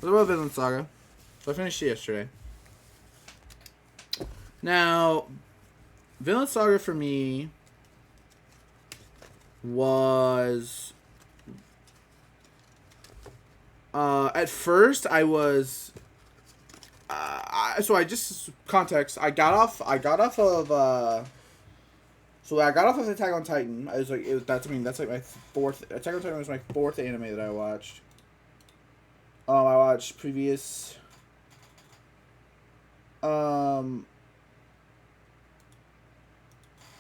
What about Vinland Saga? So I finished it yesterday. Now, Vinland Saga for me was at first I was so I just context. I got off of Attack on Titan. I was like, that's like my fourth. Attack on Titan was my fourth anime that I watched. I watched previous. Um.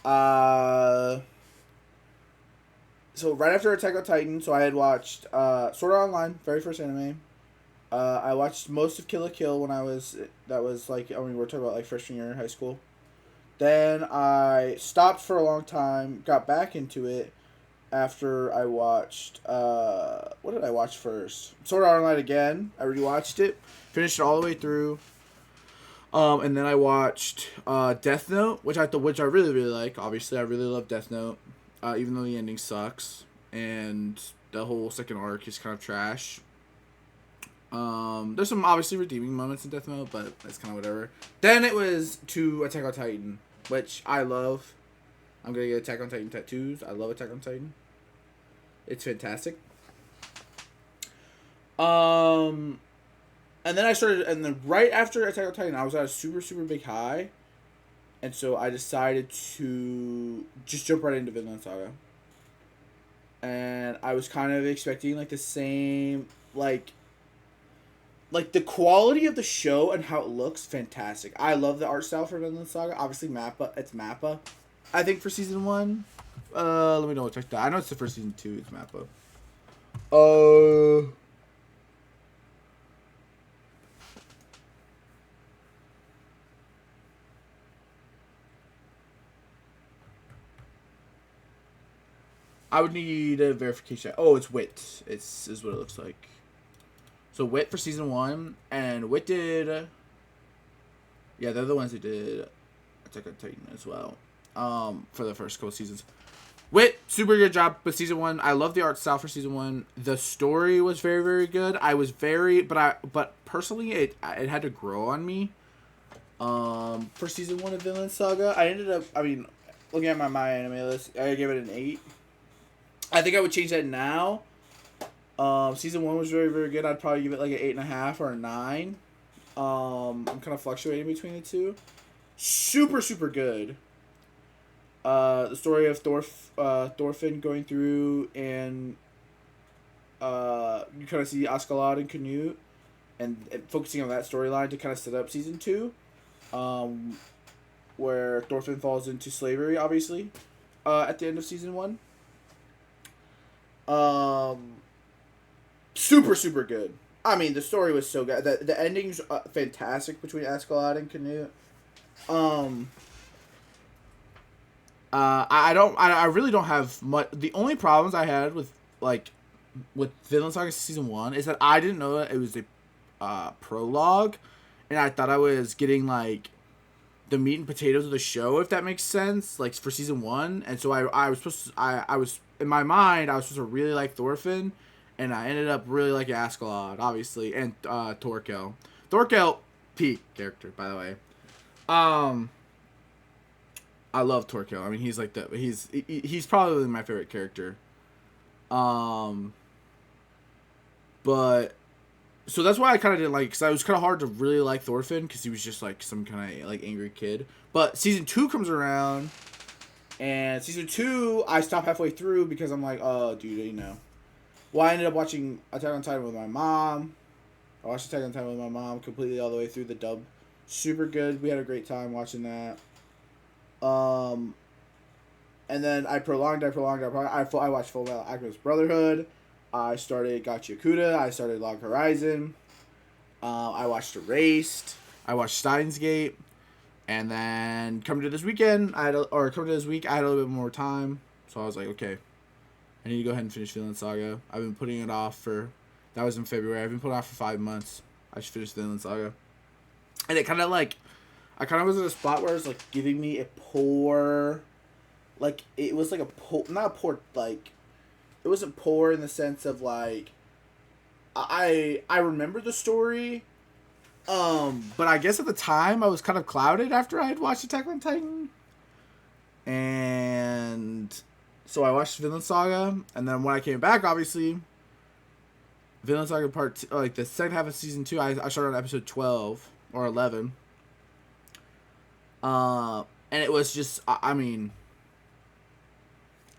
Uh. So right after Attack on Titan, so I had watched Sword Art Online, very first anime. I watched most of Kill la Kill when I was that was like I mean we're talking about like freshman year in high school. Then I stopped for a long time, got back into it after I watched what did I watch first? Sword Art Online again. I rewatched it, finished it all the way through. And then I watched Death Note, which I really really like. Obviously, I really love Death Note, even though the ending sucks and the whole second arc is kind of trash. There's some obviously redeeming moments in Death Note, but that's kind of whatever. Then it was to Attack on Titan, which I love. I'm gonna get Attack on Titan tattoos. I love Attack on Titan. It's fantastic. Um, and then right after Attack on Titan, I was at a super super big high, and so I decided to just jump right into Vinland Saga. And I was kind of expecting like the same like the quality of the show and how it looks, fantastic. I love the art style for Vinland Saga. Obviously, Mappa. It's Mappa. I think for season 1. Let me know. Check that. I know it's the first season 2. It's Mappa. I would need a verification. Oh, it's Wit. It's is what it looks like. So Wit for season 1, and Wit did. Yeah, they're the ones who did Attack on Titan as well. For the first couple seasons. Wit, super good job with season 1. I love the art style for season 1. The story was very, very good. But personally, it had to grow on me. For season 1 of Vinland Saga, looking at my anime list, I gave it an 8. I think I would change that now. Season 1 was very, very good. I'd probably give it like an 8.5 or a 9. I'm kind of fluctuating between the two. Super, super good. The story of Thorfinn going through and you kind of see Askeladd and Canute and focusing on that storyline to kind of set up season 2, where Thorfinn falls into slavery, obviously, at the end of season 1. Super, super good. I mean, the story was so good. The ending's fantastic between Askeladd and Canute. I really don't have much. The only problems I had with Vinland Saga season 1 is that I didn't know that it was a prologue, and I thought I was getting like the meat and potatoes of the show, if that makes sense, like for season 1. And so I was supposed to, I was in my mind I was supposed to really like Thorfinn, and I ended up really liking Askeladd, obviously, and Torkel. Torkel, peak character, by the way. I love Torkel. I mean, he's like he's probably my favorite character. But so that's why I kind of didn't like, because it was kind of hard to really like Thorfinn, because he was just like some kind of like angry kid. But season 2 comes around, and season 2 I stopped halfway through because I'm like, oh, dude, you know. Well, I ended up watching Attack on Titan with my mom. I watched Attack on Titan with my mom completely all the way through the dub. Super good. We had a great time watching that. And then I watched Full Metal Alchemist Brotherhood. I started Gachiakuta. I started Log Horizon. I watched Erased. I watched Steins Gate. And then coming to this week, I had a little bit more time. So I was like, okay, I need to go ahead and finish Vinland Saga. I've been putting it off that was in February. I've been putting it off for 5 months. I should finish Vinland Saga. And it kind of like, I kind of was in a spot where it was like giving me a poor, like, it was like a poor, not a poor, like, it wasn't poor in the sense of like, I remember the story. But I guess at the time I was kind of clouded after I had watched Attack on Titan. And so I watched Vinland Saga, and then when I came back, obviously, Vinland Saga part two, like the second half of season 2, I started on episode 12 or 11. And it was just, I mean,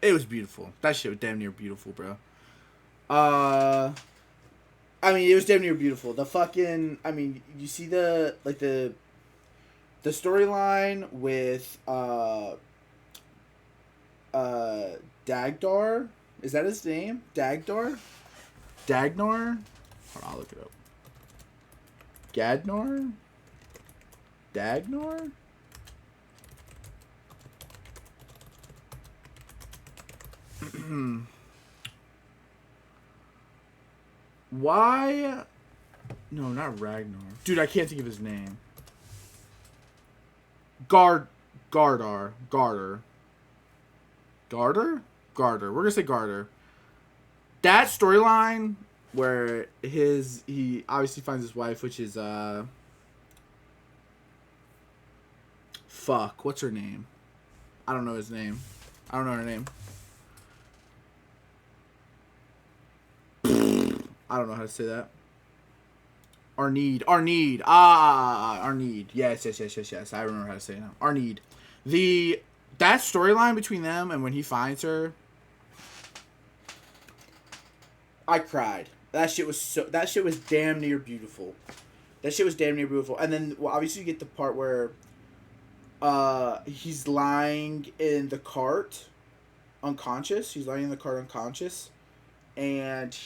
it was beautiful. That shit was damn near beautiful, bro. I mean, it was damn near beautiful. The fucking, I mean, you see the like the storyline with Dagdar. Is that his name? Dagdar? Dagnor? Hold on, I'll look it up. Gadnor? Dagnor? Why? No, not Ragnar. Dude, I can't think of his name. Gardar. Garter. Garter? Garter. We're gonna say Garter. That storyline where he obviously finds his wife, which is fuck, what's her name? I don't know his name. I don't know her name. I don't know how to say that. Arneed. Arneed. Yes. I remember how to say it now. Arneed. That storyline between them and when he finds her, I cried. That shit was damn near beautiful. And then, well, obviously you get the part where he's lying in the cart unconscious. He's lying in the cart unconscious. And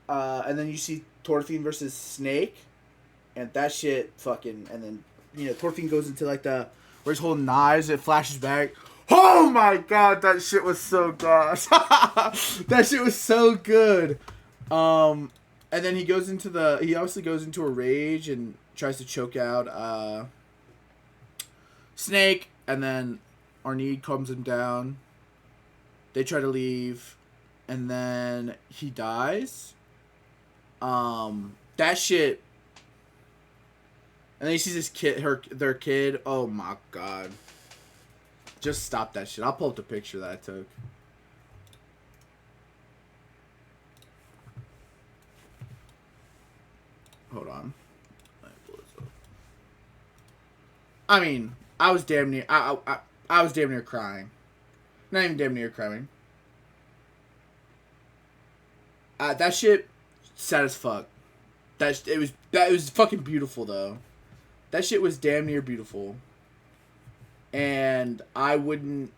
and then you see Thorfinn versus Snake, and that shit fucking, and then, you know, Thorfinn goes into like where he's holding knives, it flashes back. Oh my god, that shit was so good. That shit was so good. And then he obviously goes into a rage and tries to choke out Snake, and then Arneed calms him down. They try to leave, and then he dies. That shit. And then he sees his kid, their kid. Oh my god. Just stop that shit. I'll pull up the picture that I took. Hold on. I mean, I was damn near. I was damn near crying. Not even damn near crying. That shit, sad as fuck. It was fucking beautiful though. That shit was damn near beautiful. And I wouldn't.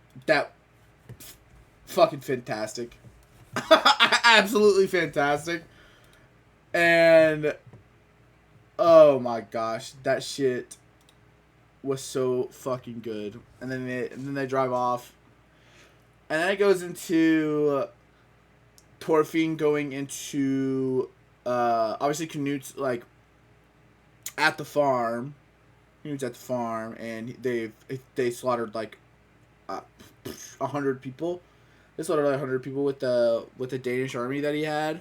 Fucking fantastic. Absolutely fantastic. And oh my gosh, that shit was so fucking good. And then they drive off. And then it goes into Thorfinn going into obviously Knut's like at the farm. Knut's at the farm, and they slaughtered like 100 people. They slaughtered like 100 people with the Danish army that he had,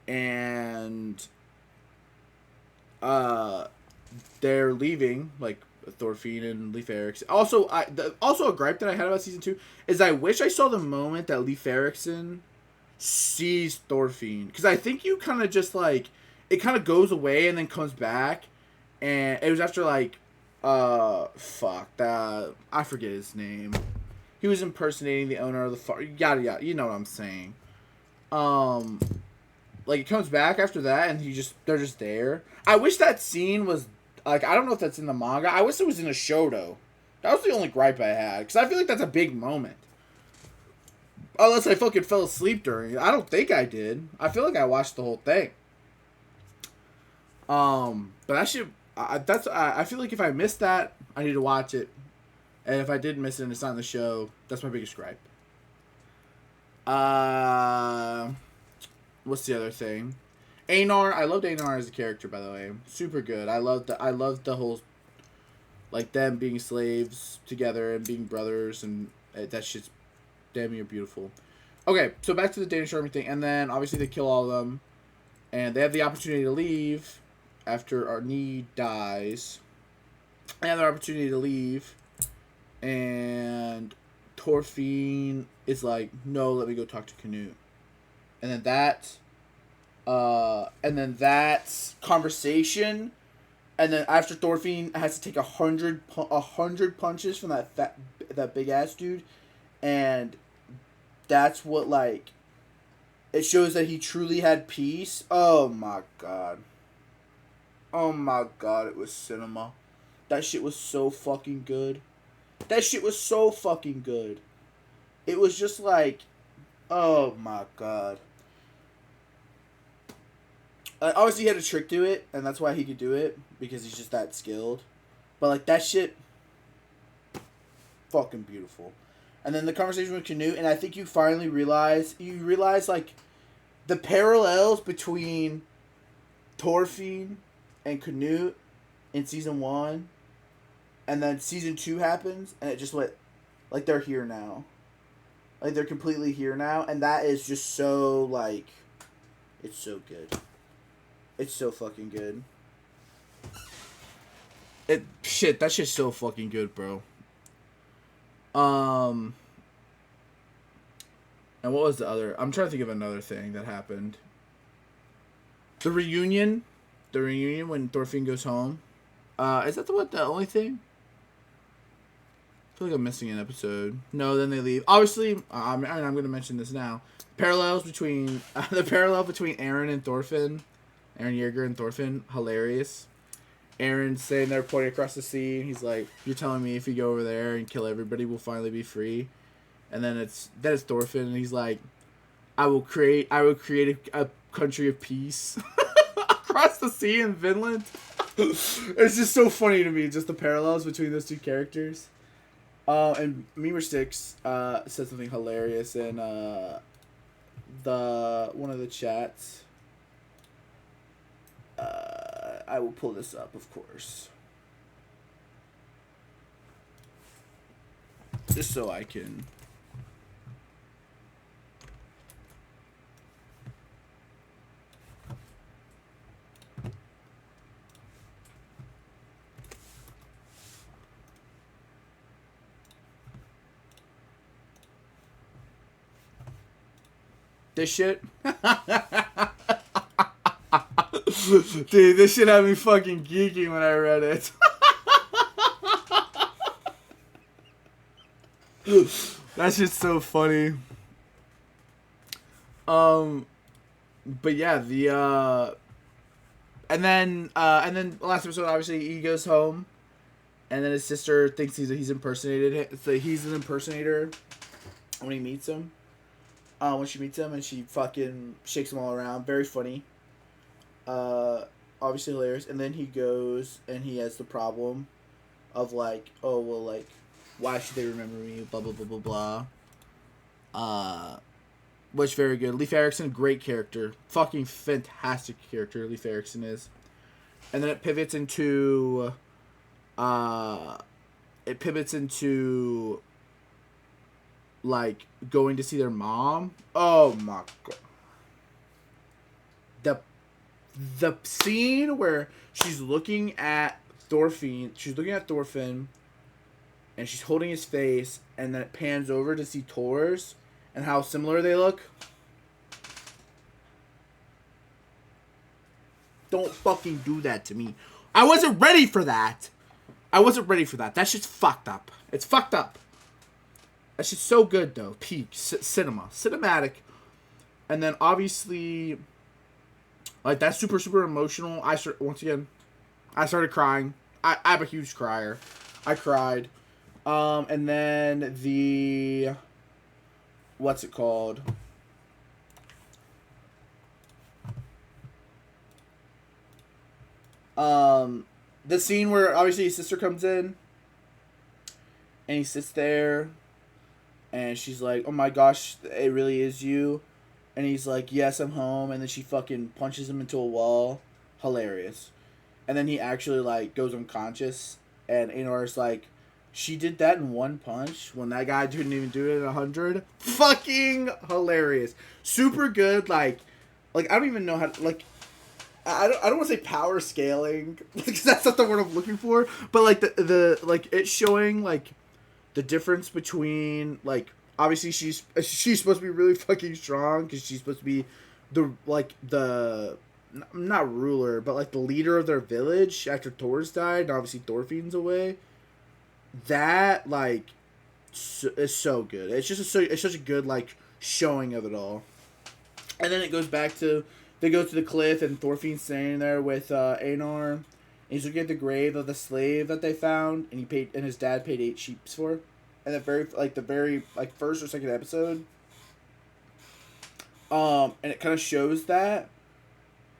and they're leaving, like Thorfinn and Leif Erikson. Also, also a gripe that I had about season 2 is I wish I saw the moment that Leif Erikson sees Thorfinn, because I think you kind of just like it kind of goes away and then comes back, and it was after like I forget his name. He was impersonating the owner of the farm. Yada yada. You know what I'm saying. Like it comes back after that, and they're just there. I wish that scene was like, I don't know if that's in the manga. I wish it was in a show though. That was the only gripe I had, because I feel like that's a big moment. Unless I fucking fell asleep during it. I don't think I did. I feel like I watched the whole thing. But that shit, I feel like if I missed that, I need to watch it. And if I did miss it and it's not in the show, that's my biggest gripe. What's the other thing? Einar, I loved Einar as a character, by the way. Super good. I loved the whole, like, them being slaves together and being brothers, and that shit's damn near beautiful. Okay, so back to the Danish army thing, and then obviously they kill all of them, and they have the opportunity to leave after Arnie dies. They have the opportunity to leave, and Thorfinn is like, "No, let me go talk to Canute," and then that conversation, and then after Thorfinn has to take 100 punches from that big ass dude, and that's what like it shows that he truly had peace. Oh my god. Oh my god, it was cinema. That shit was so fucking good. That shit was so fucking good. It was just like, oh my god. Obviously, he had a trick to it, and that's why he could do it, because he's just that skilled. But, like, that shit, fucking beautiful. And then the conversation with Canute, and I think you finally realize, like, the parallels between Thorfinn and Canute in Season 1, and then Season 2 happens, and it just went, like, they're here now. Like, they're completely here now, and that is just so, like, it's so good. It's so fucking good. That shit's so fucking good, bro. And what was the other? I'm trying to think of another thing that happened. The reunion when Thorfinn goes home. Is that the only thing? I feel like I'm missing an episode. No, then they leave. Obviously, I'm going to mention this now. The parallel between Aaron and Thorfinn. Aaron Yeager and Thorfinn, hilarious. Aaron's sitting there pointing across the sea, and he's like, "You're telling me if you go over there and kill everybody, we'll finally be free?" And then it's Thorfinn, and he's like, I will create a country of peace across the sea in Vinland." It's just so funny to me, just the parallels between those two characters. And Memer6 said something hilarious in one of the chats. I will pull this up, of course, just so I can. This shit. Dude, this shit had me fucking geeking when I read it. That shit's so funny. But yeah, and then last episode, obviously he goes home, and then his sister thinks he's impersonated him. So he's an impersonator when he meets him. When she meets him, and she fucking shakes him all around. Very funny. Obviously hilarious. And then he goes and he has the problem of like, oh well, like, why should they remember me? Blah blah blah blah blah. Which very good. Leif Erikson, great character, fucking fantastic character. Leif Erikson is. And then it pivots into like going to see their mom. Oh my god. The scene where she's looking at Thorfinn, and she's holding his face, and then it pans over to see Thor's and how similar they look. Don't fucking do that to me. I wasn't ready for that. That shit's fucked up. It's fucked up. That shit's so good, though. Peak. Cinematic. And then, obviously, like, that's super, super emotional. I started crying. I'm a huge crier. I cried. And then what's it called? The scene where, obviously, his sister comes in, and he sits there, and she's like, "Oh my gosh, it really is you." And he's like, "Yes, I'm home." And then she fucking punches him into a wall. Hilarious. And then he actually, like, goes unconscious. And Anor's like, She did that in one punch when that guy didn't even do it in 100. Fucking hilarious. Super good. Like I don't even know how to, like, I don't want to say power scaling because that's not the word I'm looking for. But like the like it's showing like the difference between like obviously she's supposed to be really fucking strong because she's supposed to be the not ruler but like the leader of their village after Thor's died and obviously Thorfinn's away. That like is so good. It's just it's such a good like showing of it all. And then it goes back to they go to the cliff and Thorfinn's standing there with Einar. And he's looking at the grave of the slave that they found, and his dad paid 8 sheeps for. And the very first or second episode. And it kind of shows that.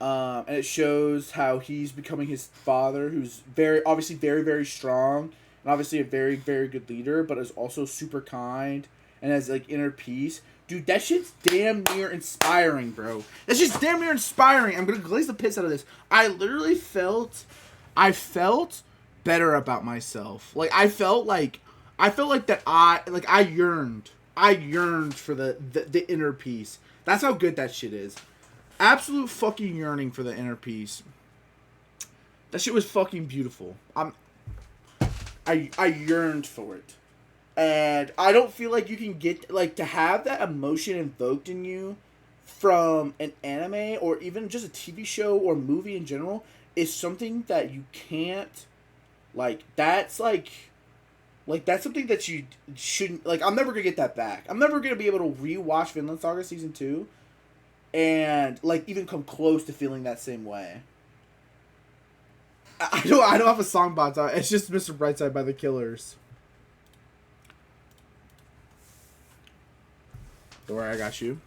And it shows how he's becoming his father, who's obviously very, very strong, and obviously a very, very good leader, but is also super kind and has like inner peace. Dude, that shit's damn near inspiring, bro. That's just damn near inspiring. I'm gonna glaze the piss out of this. I literally felt better about myself. Like I felt like that I yearned for the inner peace. That's how good that shit is. Absolute fucking yearning for the inner peace. That shit was fucking beautiful. I yearned for it. And I don't feel like you can get, like, to have that emotion invoked in you from an anime or even just a TV show or movie in general is something that you can't, like, that's something that you shouldn't, like, I'm never going to get that back. I'm never going to be able to rewatch Vinland Saga Season 2 and, like, even come close to feeling that same way. I don't have a song bot. It's just Mr. Brightside by The Killers. Don't worry, I got you.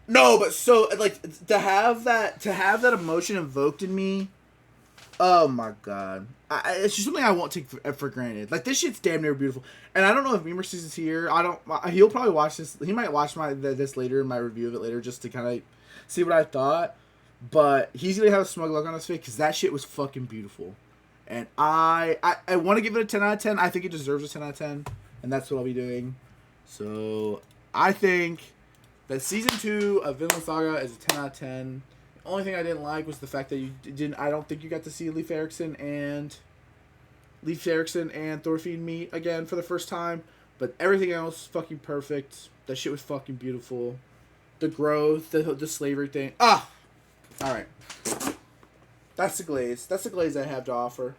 No, but so like to have that emotion invoked in me. Oh my god, it's just something I won't take for granted. Like this shit's damn near beautiful, and I don't know if Memer is here. He'll probably watch this. He might watch this later in my review of it later, just to kind of see what I thought. But he's gonna have a smug look on his face because that shit was fucking beautiful. And I want to give it a 10 out of 10. I think it deserves a 10 out of 10. And that's what I'll be doing. So, I think that Season 2 of Vinland Saga is a 10 out of 10. The only thing I didn't like was the fact that I don't think you got to see Leif Erikson and Thorfinn meet again for the first time. But everything else, fucking perfect. That shit was fucking beautiful. The growth, the slavery thing. Alright. That's the glaze. That's the glaze I have to offer.